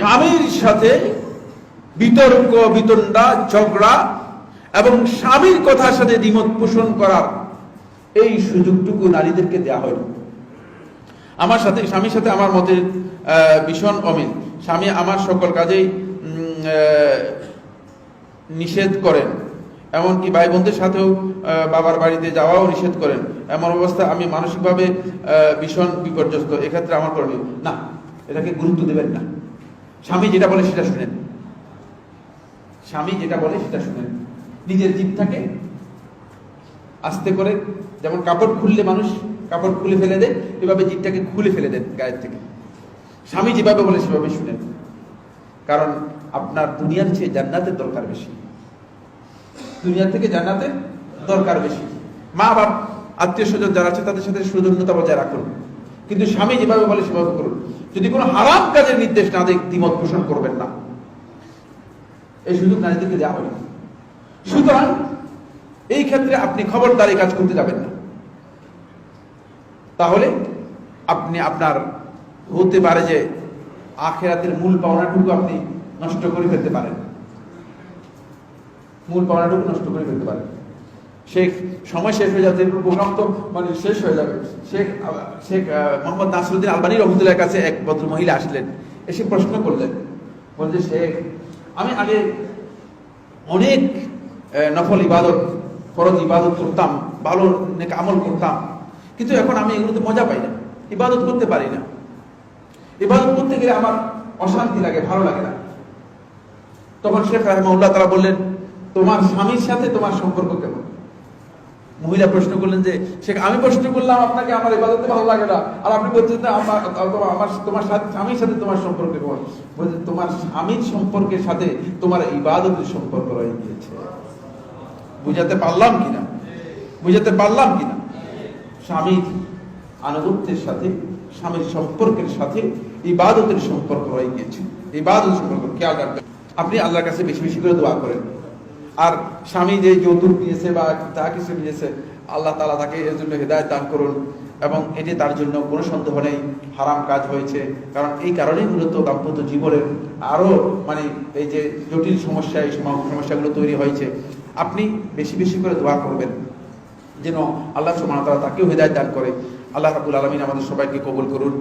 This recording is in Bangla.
স্বামীর সাথে বিতর্ক বিতণ্ডা ঝগড়া এবং স্বামীর কথার সাথে দ্বিমত পোষণ করার এই সুযোগটুকু নারীদেরকে দেওয়া হয়। আমার সাথে স্বামীর সাথে আমার মতের ভীষণ অমিল, স্বামী আমার সকল কাজেই নিষেধ করেন, এমনকি ভাই বোনদের সাথেও বাবার বাড়িতে যাওয়াও নিষেধ করেন। এমন অবস্থা আমি মানসিকভাবে ভীষণ বিপর্যস্ত। এক্ষেত্রে আমার করণীয় না, এটাকে গুরুত্ব দেবেন না। স্বামী যেটা বলে সেটা শুনেন, স্বামী যেটা বলে সেটা শুনেন। নিজের জিভটাকে আস্তে করে, যেমন কাপড় খুললে মানুষ কাপড় খুলে ফেলে দেয়, এভাবে জিভটাকে খুলে ফেলে দেন গায়ের থেকে। স্বামী যেভাবে বলে সেভাবে শুনেন, কারণ আপনার দুনিয়ার চেয়ে জান্নাতের দরকার বেশি, দুনিয়ার থেকে জান্নাতের দরকার বেশি। মা বাপ আত্মীয় স্বজন যারা আছে তাদের সাথে সৌজন্যতা বজায় রাখুন, কিন্তু স্বামী যেভাবে বলে সেভাবে করুন। যদি কোনো হারাম কাজের নির্দেশ না দেয় দ্বিমত পোষণ করবেন না, এই সুযোগ নারীদেরকে দেওয়া হয়। সুতরাং এই ক্ষেত্রে আপনি খবরদারি কাজ করতে যাবেন না, তাহলে আপনি আপনার হতে পারে যে আখিরাতের মূল পাওনাটুকু আপনি নষ্ট করে ফেলতে পারেন, মূল পাওনাটুকু নষ্ট করে ফেলতে পারেন। শেখ সময় শেষ হয়ে যাচ্ছে, প্রোগ্রাম তো মানে শেষ হয়ে যাবে। শেখ মোহাম্মদ নাসিরুদ্দিন আলবানী রহমতুল্লাহর কাছে এক ভদ্র মহিলা আসলেন, এসে প্রশ্ন করলেন, বলছে শেখ আমি আগে অনেক নফল ইবাদত ফরজ ইবাদত করতাম, ভালো নেক আমল করতাম, কিন্তু এখন আমি এগুলোতে মজা পাই না, ইবাদত করতে পারি না। ইবাদত করতে গেলে আমার অশান্তি লাগে, ভালো লাগে না। তখন শেখ রাহিমাহুল্লাহ তাআলা বললেন, তোমার স্বামীর সাথে তোমার সম্পর্ক কেমন? মহিলা প্রশ্ন করলেন যে শেখ আমি প্রশ্ন করলাম আপনাকে আমার ইবাদতে ভালো লাগে না, আর আপনি বলছেন তোমার স্বামীর সাথে তোমার সম্পর্ক কেমন? বলছেন তোমার স্বামীর সম্পর্কের সাথে তোমার ইবাদতের সম্পর্ক রয়ে গিয়েছে। বুঝাতে পারলাম কিনা? বুঝাতে পারলাম কিনা? স্বামীর আনুগত্যের সাথে, স্বামীর সম্পর্কের সাথে ইবাদতের সম্পর্ক রয়ে গিয়েছে। ইবাদত সম্পর্ক খেয়াল রাখবেন। আপনি আল্লাহর কাছে বেশি বেশি করে দোয়া করেন। আর স্বামী যে যৌতুক নিয়েছে বা যা কিছু নিয়েছে, আল্লাহ তাআলা তাকে এর জন্য হেদায়েত দান করুন, এবং এটি তার জন্য কোনো সন্দেহ নেই হারাম কাজ হয়েছে। কারণ এই কারণেই মূলত দাম্পত্য জীবনের আরো মানে এই যে জটিল সমস্যা, এই সমস্যাগুলো তৈরি হয়েছে। আপনি বেশি বেশি করে দোয়া করবেন যেন আল্লাহ সুবহানাহু ওয়া তাআলা তাকেও হেদায়েত দান করে। আল্লাহ রাব্বুল আলামিন আমাদের সবাইকে কবুল করুন।